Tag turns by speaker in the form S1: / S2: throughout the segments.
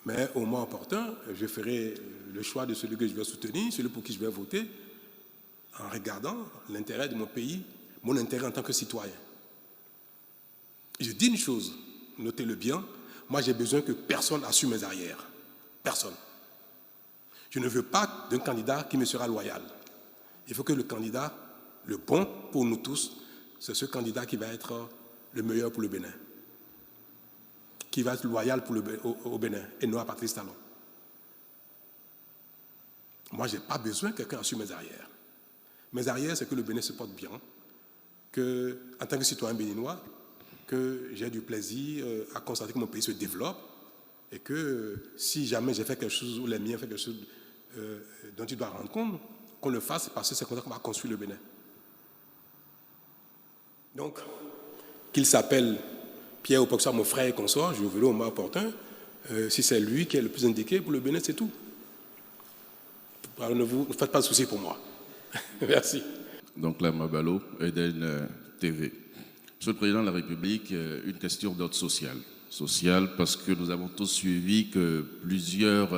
S1: Mais au moment opportun, je ferai le choix de celui que je vais soutenir, celui pour qui je vais voter, en regardant l'intérêt de mon pays, mon intérêt en tant que citoyen. Je dis une chose, notez-le bien, moi j'ai besoin que personne assume mes arrières. Personne. Je ne veux pas d'un candidat qui me sera loyal. Il faut que le candidat, le bon pour nous tous, c'est ce candidat qui va être le meilleur pour le Bénin, qui va être loyal pour au Bénin et non à Patrice Talon. Moi, je n'ai pas besoin que quelqu'un assume mes arrières. Mes arrières, c'est que le Bénin se porte bien, que, en tant que citoyen béninois, que j'ai du plaisir à constater que mon pays se développe et que si jamais j'ai fait quelque chose ou les miens ont fait quelque chose dont tu dois rendre compte, qu'on le fasse parce que c'est comme ça qu'on va construire le Bénin. Donc, qu'il s'appelle Pierre Opoku, mon frère et consort, je veux le moment opportun, si c'est lui qui est le plus indiqué pour le Bénin, c'est tout. Alors, ne faites pas de soucis pour moi. Merci.
S2: Donc là, Mabalo, Eden TV. Monsieur le Président de la République, une question d'ordre social. Social parce que nous avons tous suivi que plusieurs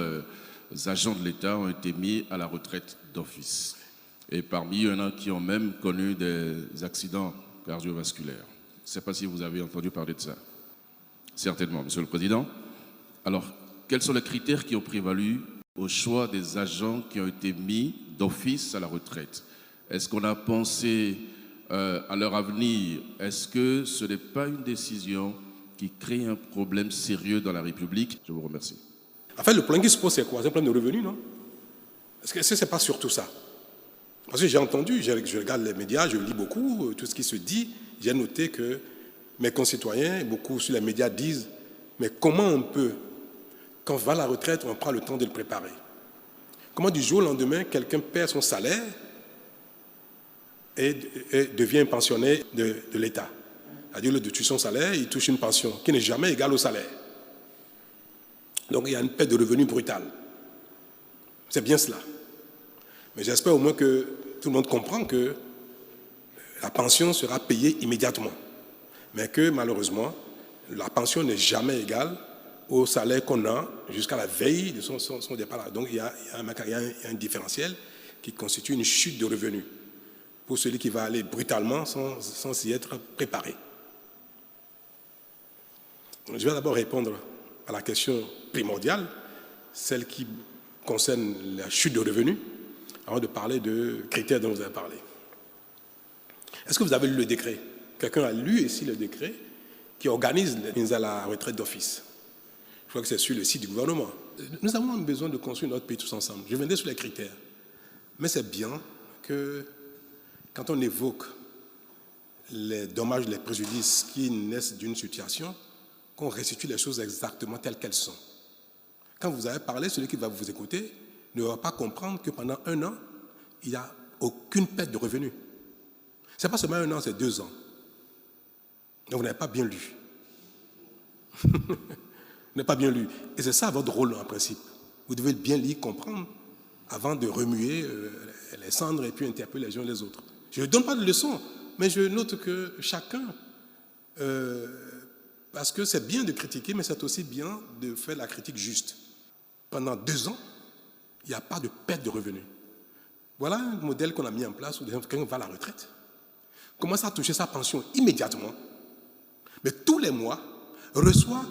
S2: agents de l'État ont été mis à la retraite d'office. Et parmi eux, il y en a qui ont même connu des accidents cardiovasculaires. Je ne sais pas si vous avez entendu parler de ça. Certainement, Monsieur le Président. Alors, quels sont les critères qui ont prévalu au choix des agents qui ont été mis d'office à la retraite? Est-ce qu'on a pensé à leur avenir? Est-ce que ce n'est pas une décision qui crée un problème sérieux dans la République? Je vous remercie.
S1: En fait, le problème qui se pose, c'est quoi? C'est un problème de revenus, non? Est-ce que ce n'est pas surtout ça? Parce que j'ai entendu, je regarde les médias, je lis beaucoup, tout ce qui se dit. J'ai noté que mes concitoyens, beaucoup sur les médias disent, mais comment on peut, quand on va à la retraite, on prend le temps de le préparer? Comment du jour au lendemain, quelqu'un perd son salaire et devient un pensionnaire de l'État? C'est-à-dire, au lieu de tuer son salaire, il touche une pension qui n'est jamais égale au salaire. Donc, il y a une perte de revenus brutale. C'est bien cela. Mais j'espère au moins que tout le monde comprend que la pension sera payée immédiatement. Mais que, malheureusement, la pension n'est jamais égale au salaire qu'on a jusqu'à la veille de son départ. Donc, il y a un différentiel qui constitue une chute de revenus pour celui qui va aller brutalement sans y être préparé. Donc, je vais d'abord répondre à la question primordiale, celle qui concerne la chute de revenus, avant de parler de critères dont vous avez parlé. Est-ce que vous avez lu le décret? Quelqu'un a lu ici le décret qui organise les mises à la retraite d'office? Je crois que c'est sur le site du gouvernement. Nous avons besoin de construire notre pays tous ensemble. Je viendrai sur les critères. Mais c'est bien que quand on évoque les dommages, les préjudices qui naissent d'une situation, qu'on restitue les choses exactement telles qu'elles sont. Quand vous avez parlé, celui qui va vous écouter ne va pas comprendre que pendant 1 an, il n'y a aucune perte de revenus. Ce n'est pas seulement 1 an, c'est 2 ans. Donc vous n'avez pas bien lu. Vous n'avez pas bien lu. Et c'est ça votre rôle en principe. Vous devez bien lire, comprendre, avant de remuer les cendres et puis interpeller les uns les autres. Je ne donne pas de leçons, mais je note que chacun, parce que c'est bien de critiquer, mais c'est aussi bien de faire la critique juste. Pendant 2 ans, il n'y a pas de perte de revenus. Voilà un modèle qu'on a mis en place où quelqu'un va à la retraite, commence à toucher sa pension immédiatement, mais tous les mois reçoit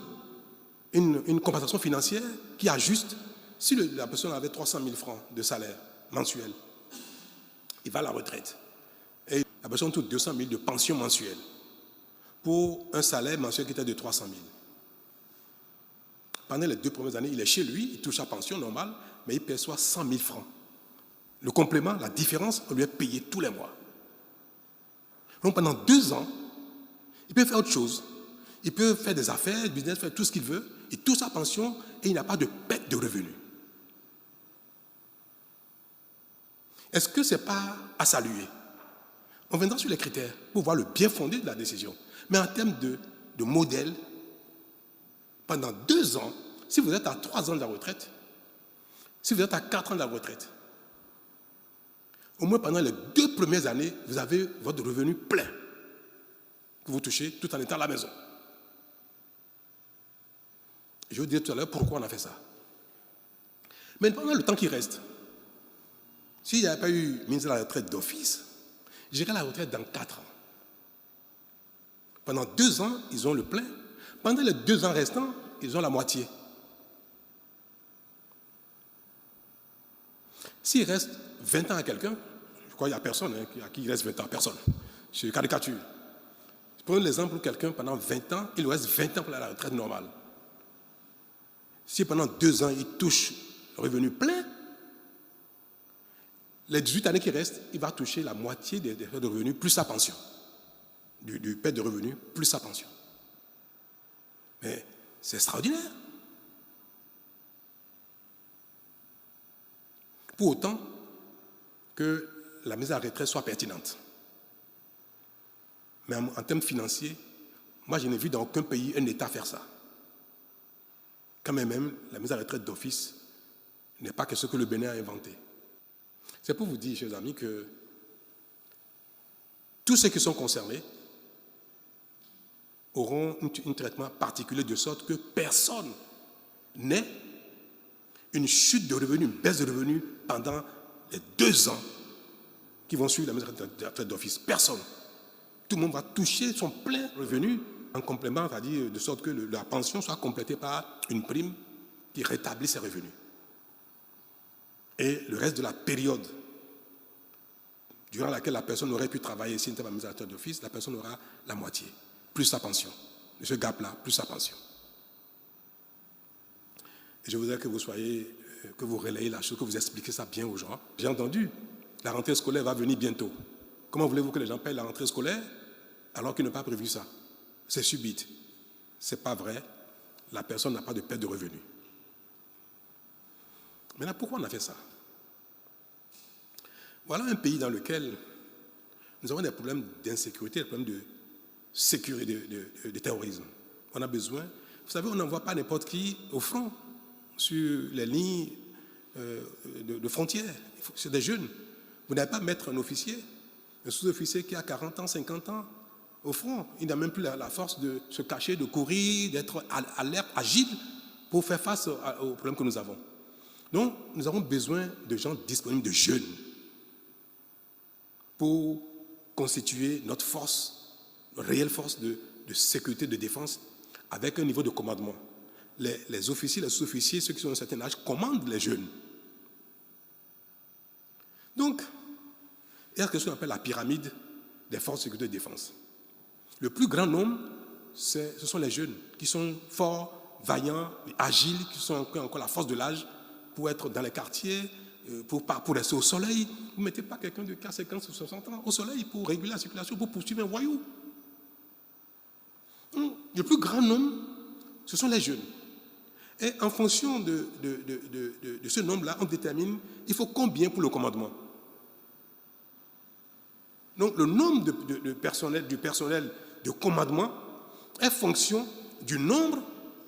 S1: une compensation financière qui ajuste. Si la personne avait 300 000 francs de salaire mensuel, il va à la retraite. Et la personne touche 200 000 de pension mensuelle pour un salaire mensuel qui était de 300 000. Pendant les 2 premières années, il est chez lui, il touche sa pension normale, mais il perçoit 100 000 francs. Le complément, la différence, on lui est payé tous les mois. Donc pendant 2 ans, il peut faire autre chose. Il peut faire des affaires, du business, faire tout ce qu'il veut, il touche sa pension et il n'a pas de perte de revenus. Est-ce que ce n'est pas à saluer? On viendra sur les critères pour voir le bien fondé de la décision. Mais en termes de modèle, pendant 2 ans, si vous êtes à 3 ans de la retraite, si vous êtes à 4 ans de la retraite, au moins pendant les 2 premières années, vous avez votre revenu plein que vous touchez tout en étant à la maison. Je vous dirai tout à l'heure pourquoi on a fait ça. Mais pendant le temps qui reste, s'il n'y avait pas eu ministre de la retraite d'office, j'irai à la retraite dans 4 ans. Pendant 2 ans, ils ont le plein. Pendant les 2 ans restants, ils ont la moitié. S'il reste 20 ans à quelqu'un, je crois qu'il n'y a personne à qui il reste 20 ans, personne. Je caricature. Prenons l'exemple où quelqu'un, pendant 20 ans, il lui reste 20 ans pour la retraite normale. Si pendant 2 ans, il touche le revenu plein, les 18 années qui restent, il va toucher la moitié des frais de revenus plus sa pension. Du père de revenus plus sa pension. Mais c'est extraordinaire. Pour autant que la mise à la retraite soit pertinente. Mais en termes financiers, moi je n'ai vu dans aucun pays un État faire ça. Quand même, la mise à la retraite d'office n'est pas quelque chose que le Bénin a inventé. C'est pour vous dire, chers amis, que tous ceux qui sont concernés auront un traitement particulier de sorte que personne n'ait une chute de revenus, une baisse de revenus pendant les 2 ans qui vont suivre la mise à la retraite d'office. Personne. Tout le monde va toucher son plein revenu en complément, c'est-à-dire de sorte que la pension soit complétée par une prime qui rétablit ses revenus. Et le reste de la période durant laquelle la personne aurait pu travailler s'il n'était pas mise à la retraite d'office, la personne aura la moitié, plus sa pension. De ce gap-là, plus sa pension. Et je voudrais que vous relayez la chose, que vous expliquiez ça bien aux gens. J'ai entendu, la rentrée scolaire va venir bientôt. Comment voulez-vous que les gens payent la rentrée scolaire alors qu'ils n'ont pas prévu ça? C'est subite. Ce n'est pas vrai. La personne n'a pas de perte de revenus. Maintenant, pourquoi on a fait ça? Voilà un pays dans lequel nous avons des problèmes d'insécurité, des problèmes de sécurité, de terrorisme. On a besoin, vous savez, on n'envoie pas n'importe qui au front sur les lignes de frontières. C'est des jeunes. Vous n'allez pas mettre un officier, un sous-officier qui a 40 ans, 50 ans au front. Il n'a même plus la force de se cacher, de courir, d'être alerte, agile pour faire face aux problèmes que nous avons. Donc, nous avons besoin de gens disponibles, de jeunes, pour constituer notre force, notre réelle force de sécurité, de défense, avec un niveau de commandement. Les officiers, les sous-officiers, ceux qui sont d'un certain âge, commandent les jeunes. Donc, il y a ce qu'on appelle la pyramide des forces de sécurité et de défense. Le plus grand nombre, ce sont les jeunes, qui sont forts, vaillants, agiles, qui sont encore la force de l'âge pour être dans les quartiers, pour rester au soleil. Vous ne mettez pas quelqu'un de 50 ou 60 ans au soleil pour réguler la circulation, pour poursuivre un voyou. Le plus grand nombre, ce sont les jeunes. Et en fonction de ce nombre-là, on détermine il faut combien pour le commandement. Donc le nombre du personnel de commandement est fonction du nombre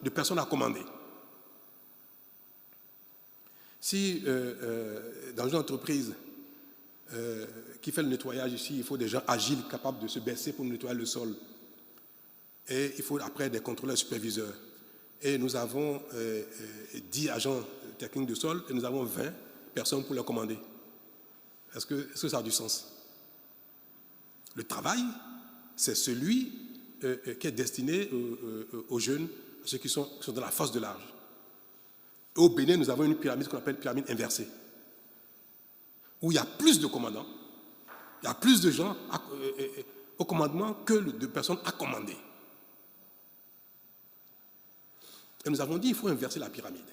S1: de personnes à commander. Si dans une entreprise qui fait le nettoyage ici, il faut des gens agiles, capables de se baisser pour nettoyer le sol, et il faut après des contrôleurs superviseurs, et nous avons 10 agents techniques de sol, et nous avons 20 personnes pour les commander. Est-ce que ça a du sens? Le travail, c'est celui qui est destiné aux jeunes, à ceux qui sont dans la force de l'âge. Au Bénin, nous avons une pyramide qu'on appelle pyramide inversée, où il y a plus de commandants, il y a plus de gens au commandement que de personnes à commander. Et nous avons dit qu'il faut inverser la pyramide.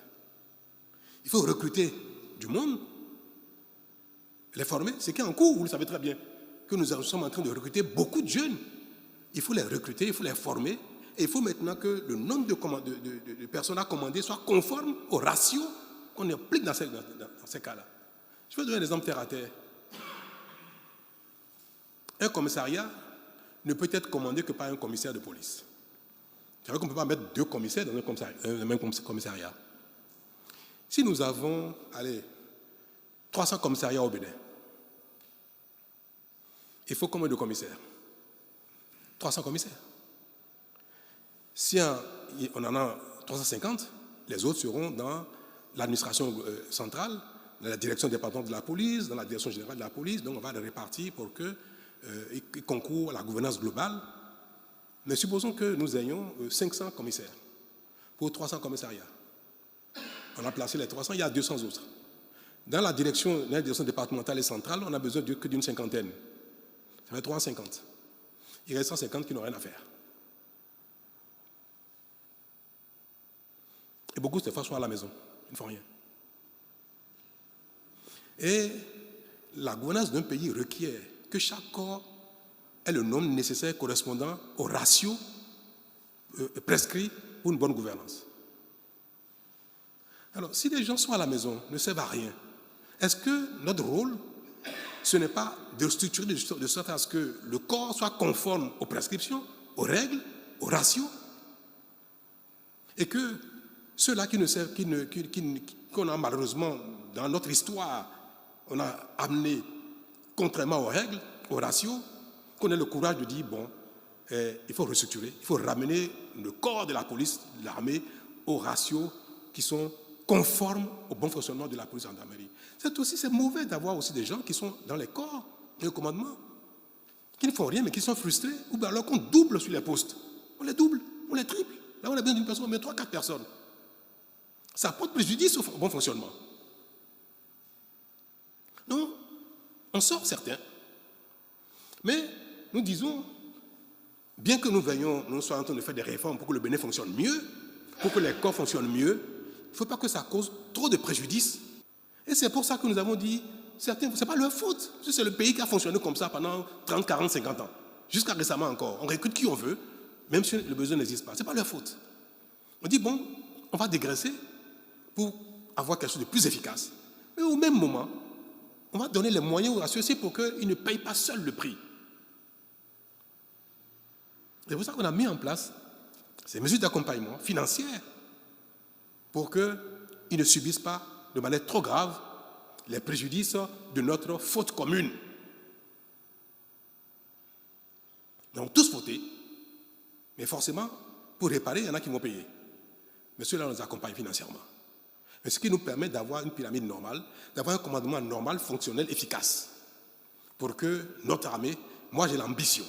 S1: Il faut recruter du monde, les former. C'est qui est en cours, vous le savez très bien, que nous sommes en train de recruter beaucoup de jeunes. Il faut les recruter, il faut les former. Et il faut maintenant que le nombre de personnes à commander soit conforme au ratio qu'on applique dans ces cas-là. Je vais donner un exemple terre à terre. Un commissariat ne peut être commandé que par un commissaire de police. C'est vrai qu'on ne peut pas mettre 2 commissaires dans un même commissariat. Si nous avons 300 commissariats au Bénin, il faut combien de commissaires? 300 commissaires. Si on en a 350, Les autres seront dans l'administration centrale, dans la direction départementale de la police, dans la direction générale de la police. Donc on va les répartir pour qu'ils concourent à la gouvernance globale. Mais supposons que nous ayons 500 commissaires pour 300 commissariats. On a placé les 300, il y a 200 autres. Dans la direction départementale et centrale, on n'a besoin que d'une cinquantaine. Ça fait 350. Il reste 150 qui n'ont rien à faire. Et beaucoup, cette fois, sont à la maison. Ils ne font rien. Et la gouvernance d'un pays requiert que chaque corps ait le nombre nécessaire correspondant au ratio prescrit pour une bonne gouvernance. Alors, si les gens sont à la maison, ne servent à rien, est-ce que notre rôle, ce n'est pas de structurer de sorte à ce que le corps soit conforme aux prescriptions, aux règles, aux ratios, et que ceux-là qui ne servent, qu'on a malheureusement dans notre histoire, on a amené contrairement aux règles, aux ratios, qu'on ait le courage de dire, bon, il faut restructurer, il faut ramener le corps de la police, de l'armée, aux ratios qui sont conformes au bon fonctionnement de la police et de la gendarmerie. C'est mauvais d'avoir aussi des gens qui sont dans les corps et au commandement, qui ne font rien mais qui sont frustrés, ou bien alors qu'on double sur les postes. On les double, on les triple. Là, on a besoin d'une personne, on met 3-4 personnes. Ça porte préjudice au bon fonctionnement. Donc, on sort certains. Mais nous disons, bien que nous soyons en train de faire des réformes pour que le bénéfice fonctionne mieux, pour que les corps fonctionnent mieux, il ne faut pas que ça cause trop de préjudice. Et c'est pour ça que nous avons dit, certains, ce n'est pas leur faute. C'est le pays qui a fonctionné comme ça pendant 30, 40, 50 ans. Jusqu'à récemment encore. On recrute qui on veut, même si le besoin n'existe pas. Ce n'est pas leur faute. On dit, bon, on va dégraisser pour avoir quelque chose de plus efficace. Mais au même moment, on va donner les moyens aux associés pour qu'ils ne payent pas seuls le prix. C'est pour ça qu'on a mis en place ces mesures d'accompagnement financières pour qu'ils ne subissent pas de manière trop grave les préjudices de notre faute commune. Ils ont tous fauté, mais forcément, pour réparer, il y en a qui vont payer. Mais ceux-là nous accompagnent financièrement. Mais ce qui nous permet d'avoir une pyramide normale, d'avoir un commandement normal, fonctionnel, efficace. Pour que notre armée, moi j'ai l'ambition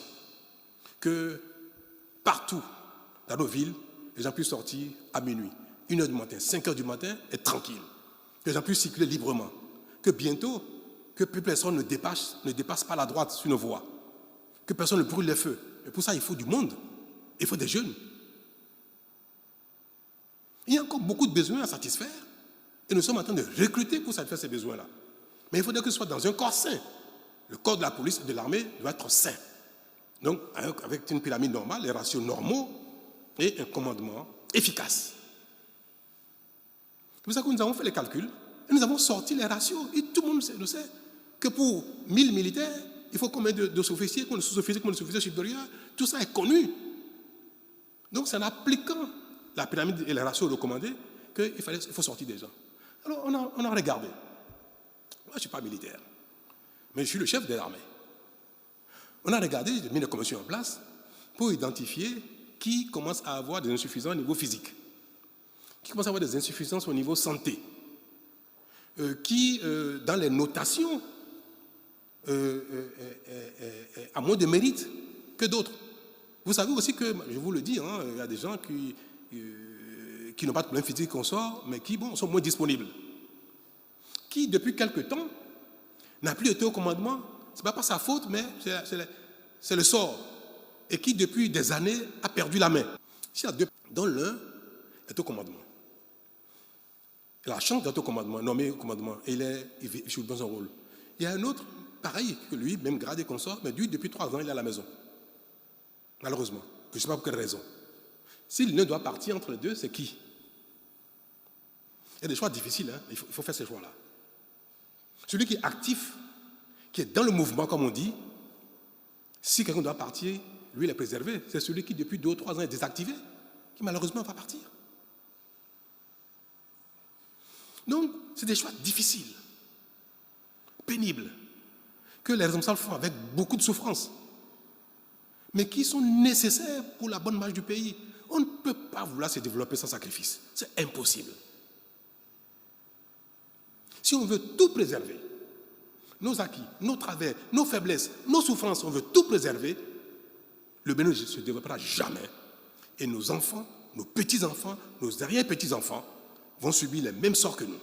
S1: que partout dans nos villes, les gens puissent sortir à minuit, 1h du matin, 5h du matin, être tranquilles. Que les gens puissent circuler librement. Que bientôt, que plus personne ne dépasse pas la droite sur nos voies. Que personne ne brûle les feux. Et pour ça, il faut du monde. Il faut des jeunes. Il y a encore beaucoup de besoins à satisfaire. Et nous sommes en train de recruter pour satisfaire ces besoins-là. Mais il faudrait que ce soit dans un corps sain. Le corps de la police et de l'armée doit être sain. Donc, avec une pyramide normale, les ratios normaux et un commandement efficace. C'est pour ça que nous avons fait les calculs et nous avons sorti les ratios. Et tout le monde sait que pour 1000 militaires, il faut combien de sous-officiers, combien de sous-officiers, combien de sous-officiers supérieurs. Tout ça est connu. Donc, c'est en appliquant la pyramide et les ratios recommandés qu'il faut sortir des gens. Alors, on a regardé. Moi, je ne suis pas militaire, mais je suis le chef de l'armée. On a regardé, j'ai mis des commissions en place pour identifier qui commence à avoir des insuffisances au niveau physique, qui commence à avoir des insuffisances au niveau santé, qui, dans les notations, a moins de mérite que d'autres. Vous savez aussi que, je vous le dis, il y a des gens qui n'ont pas de problème physique qu'on sort, mais qui sont moins disponibles. Qui, depuis quelque temps, n'a plus été au commandement. Ce n'est pas sa faute, mais c'est le sort. Et qui, depuis des années, a perdu la main. S'il y a deux, dont l'un est au commandement. Il a la chance d'être au commandement, nommé au commandement, et il joue dans son rôle. Il y a un autre, pareil que lui, même grade et consort, mais lui, depuis 3 ans, il est à la maison. Malheureusement. Je ne sais pas pour quelle raison. S'il ne doit partir entre les deux, c'est qui? Il y a des choix difficiles, il faut faire ces choix-là. Celui qui est actif, qui est dans le mouvement, comme on dit, si quelqu'un doit partir, lui, il est préservé. C'est celui qui, depuis 2 ou 3 ans, est désactivé, qui malheureusement va partir. Donc, c'est des choix difficiles, pénibles, que les responsables font avec beaucoup de souffrance, mais qui sont nécessaires pour la bonne marche du pays. On On ne peut pas vouloir se développer sans sacrifice. C'est impossible. Si on veut tout préserver, nos acquis, nos travers, nos faiblesses, nos souffrances, on veut tout préserver, le Bénin ne se développera jamais. Et nos enfants, nos petits-enfants, nos arrière-petits-enfants vont subir les mêmes sorts que nous.